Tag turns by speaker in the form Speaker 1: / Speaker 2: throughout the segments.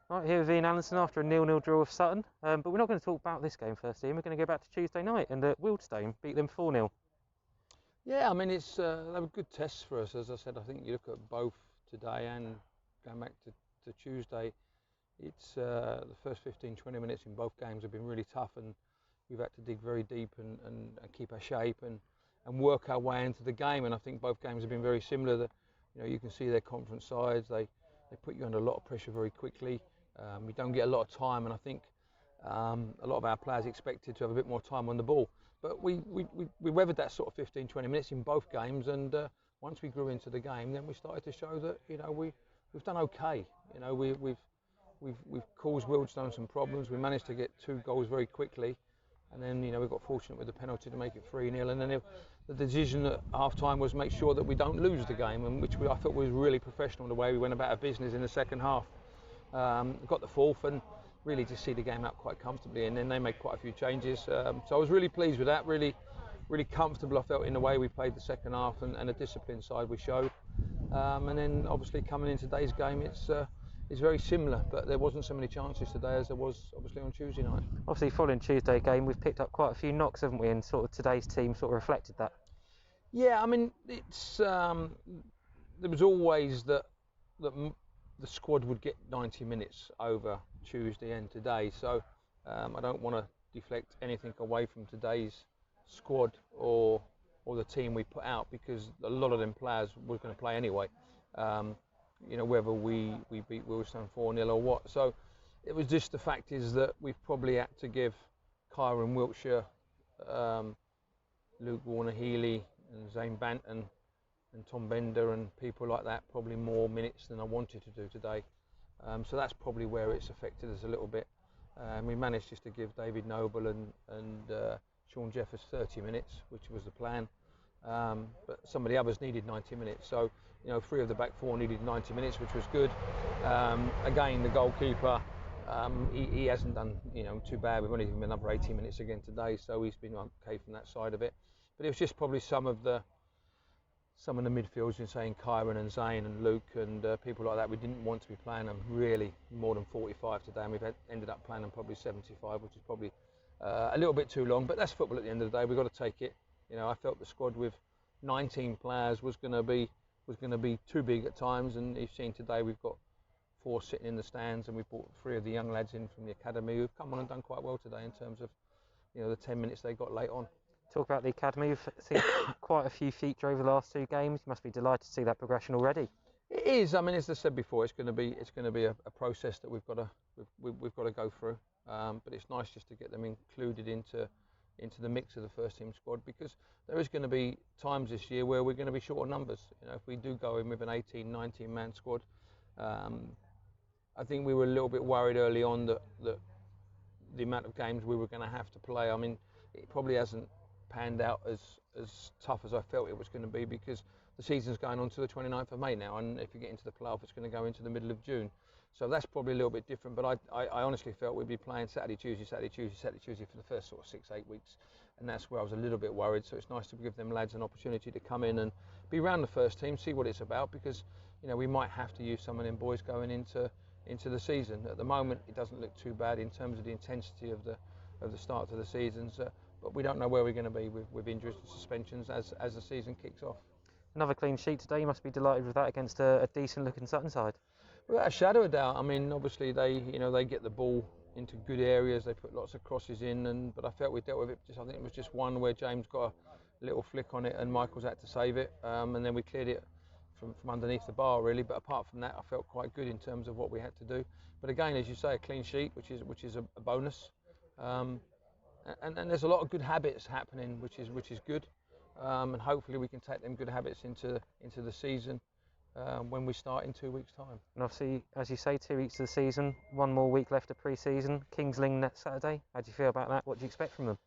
Speaker 1: Right, here with Ian Allinson after a 0-0 draw with Sutton. But we're not going to talk about this game first, Ian. We're going to go back to Tuesday night and Wealdstone beat them 4-0.
Speaker 2: Yeah, I mean, they were good tests for us. As I said, I think you look at both today and going back to Tuesday, it's the first 15-20 minutes in both games have been really tough, and we've had to dig very deep and keep our shape and work our way into the game. And I think both games have been very similar. You can see their conference sides. They put you under a lot of pressure very quickly. You don't get a lot of time, and I think a lot of our players expected to have a bit more time on the ball. But we weathered that sort of 15-20 minutes in both games, and once we grew into the game, then we started to show that we've done okay. We've caused Wealdstone some problems. We managed to get 2 goals very quickly, and then we got fortunate with the penalty to make it 3-0. And then the decision at half time was make sure that we don't lose the game, and which I thought was really professional the way we went about our business in the second half. Got the 4th and really just see the game out quite comfortably, and then they made quite a few changes. So I was really pleased with that. Really comfortable I felt in the way we played the second half and the discipline side we showed. And then obviously coming in today's game, it's very similar, but there wasn't so many chances today as there was obviously on Tuesday night.
Speaker 1: Obviously, following Tuesday game, we've picked up quite a few knocks, haven't we? And sort of today's team sort of reflected that.
Speaker 2: Yeah, I mean, it's there was always that the squad would get 90 minutes over Tuesday and today, so I don't want to deflect anything away from today's squad or the team we put out, because a lot of them players were going to play anyway, whether we beat Wealdstone 4-0 or what. So it was just, the fact is that we've probably had to give Kyron Wiltshire, Luke Warner-Healy and Zane Banton and Tom Bender and people like that probably more minutes than I wanted to do today. So that's probably where it's affected us a little bit. We managed just to give David Noble and Sean Jeffers 30 minutes, which was the plan. But some of the others needed 90 minutes. So, 3 of the back 4 needed 90 minutes, which was good. Again, the goalkeeper, he hasn't done too bad. We've only given him another 80 minutes again today, so he's been okay from that side of it. But it was just probably some of the midfielders, in saying Kyron and Zane and Luke and people like that, we didn't want to be playing them really more than 45 today, and we've ended up playing them probably 75, which is probably a little bit too long. But that's football at the end of the day. We've got to take it. I felt the squad with 19 players was going to be too big at times, and you've seen today we've got 4 sitting in the stands, and we've brought 3 of the young lads in from the academy who've come on and done quite well today in terms of the 10 minutes they got late on.
Speaker 1: Talk about the academy. We've seen quite a few feature over the last 2 games. You must be delighted to see that progression already.
Speaker 2: It is. I mean, as I said before, it's going to be a process that we've got to go through. But it's nice just to get them included into the mix of the first team squad, because there is going to be times this year where we're going to be short on numbers. If we do go in with an 18, 19 man squad, I think we were a little bit worried early on that the amount of games we were going to have to play. I mean, it probably hasn't panned out as tough as I felt it was going to be, because the season's going on to the 29th of May now, and if you get into the playoff, it's going to go into the middle of June. So that's probably a little bit different, but I honestly felt we'd be playing Saturday, Tuesday for the first sort of 6-8 weeks, and that's where I was a little bit worried. So it's nice to give them lads an opportunity to come in and be around the first team, see what it's about, because we might have to use some of them boys going into the season. At the moment, it doesn't look too bad in terms of the intensity of the start to the seasons. But we don't know where we're going to be with injuries and suspensions as the season kicks off.
Speaker 1: Another clean sheet today. You must be delighted with that against a decent-looking Sutton side.
Speaker 2: Without a shadow of doubt. I mean, obviously they get the ball into good areas. They put lots of crosses in, but I felt we dealt with it. I think it was just one where James got a little flick on it and Michael's had to save it, and then we cleared it from underneath the bar really. But apart from that, I felt quite good in terms of what we had to do. But again, as you say, a clean sheet, which is a bonus. And there's a lot of good habits happening, which is good, and hopefully we can take them good habits into the season when we start in 2 weeks' time.
Speaker 1: And obviously, as you say, 2 weeks of the season, 1 more week left of pre-season. Kings Lynn next Saturday. How do you feel about that? What do you expect from them?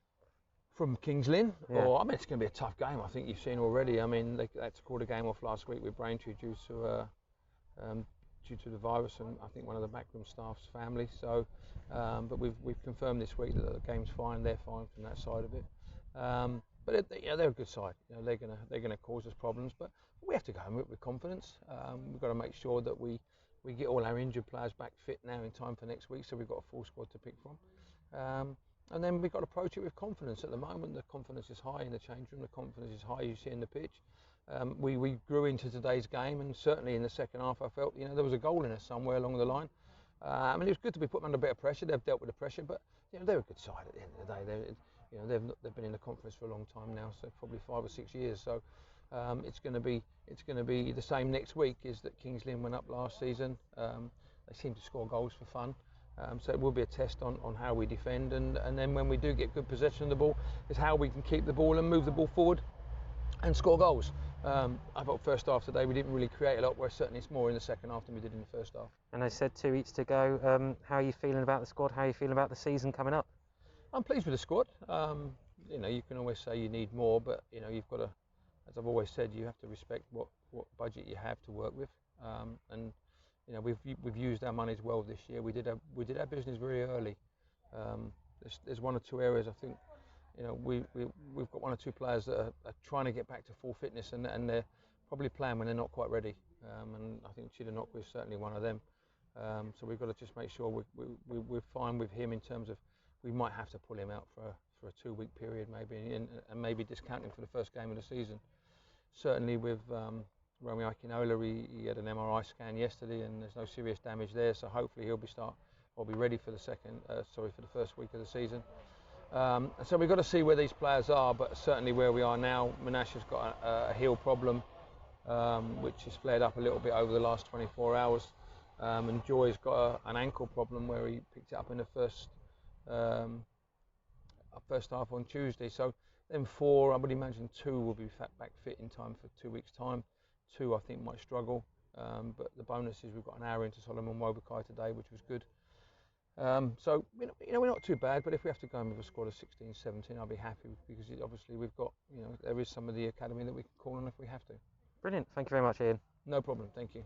Speaker 2: From Kings Lynn?
Speaker 1: Yeah.
Speaker 2: I mean, it's going to be a tough game. I think you've seen already. I mean, they had to call the game off last week with Braintree due to the virus, and I think one of the backroom staff's family. So, but we've confirmed this week that the game's fine. They're fine from that side of it. But they're a good side. They're gonna cause us problems. But we have to go in with confidence. We've got to make sure that we we get all our injured players back fit now in time for next week, so we've got a full squad to pick from. And then we've got to approach it with confidence. At the moment, the confidence is high in the change room, the confidence is high, you see in the pitch. We grew into today's game, and certainly in the second half, I felt there was a goal in us somewhere along the line. I mean, it was good to be put under a bit of pressure. They've dealt with the pressure, but they're a good side at the end of the day. They've been in the conference for a long time now, so probably 5 or 6 years. So it's going to be the same next week. Is that King's Lynn went up last season? They seem to score goals for fun. So it will be a test on how we defend, and then when we do get good possession of the ball, is how we can keep the ball and move the ball forward and score goals. I thought first half today we didn't really create a lot, where certainly it's more in the second half than we did in the first half.
Speaker 1: And they said 2 weeks to go. How are you feeling about the squad? How are you feeling about the season coming up?
Speaker 2: I'm pleased with the squad. You can always say you need more, but you've got to, as I've always said, you have to respect what budget you have to work with. And we've used our monies well this year. We did our business very early. There's 1 or 2 areas I think. We've got 1 or 2 players that are trying to get back to full fitness, and they're probably playing when they're not quite ready. And I think Chidanok is certainly one of them. So we've got to just make sure we're fine with him in terms of we might have to pull him out for a 2-week period maybe, and maybe discount him for the first game of the season. Certainly with Romeo Akinola, he had an MRI scan yesterday, and there's no serious damage there. So hopefully he'll be ready for the first week of the season. So we've got to see where these players are, but certainly where we are now, Minash has got a heel problem, which has flared up a little bit over the last 24 hours. And Joy's got an ankle problem where he picked it up in the first half on Tuesday. So then 4, I would imagine 2 will be back fit in time for 2 weeks' time. 2 I think might struggle, but the bonus is we've got an hour into Solomon Wobakai today, which was good. So we're not too bad, but if we have to go in with a squad of 16, 17, I'll be happy, because obviously we've got, there is some of the academy that we can call on if we have to.
Speaker 1: Brilliant. Thank you very much, Ian.
Speaker 2: No problem. Thank you.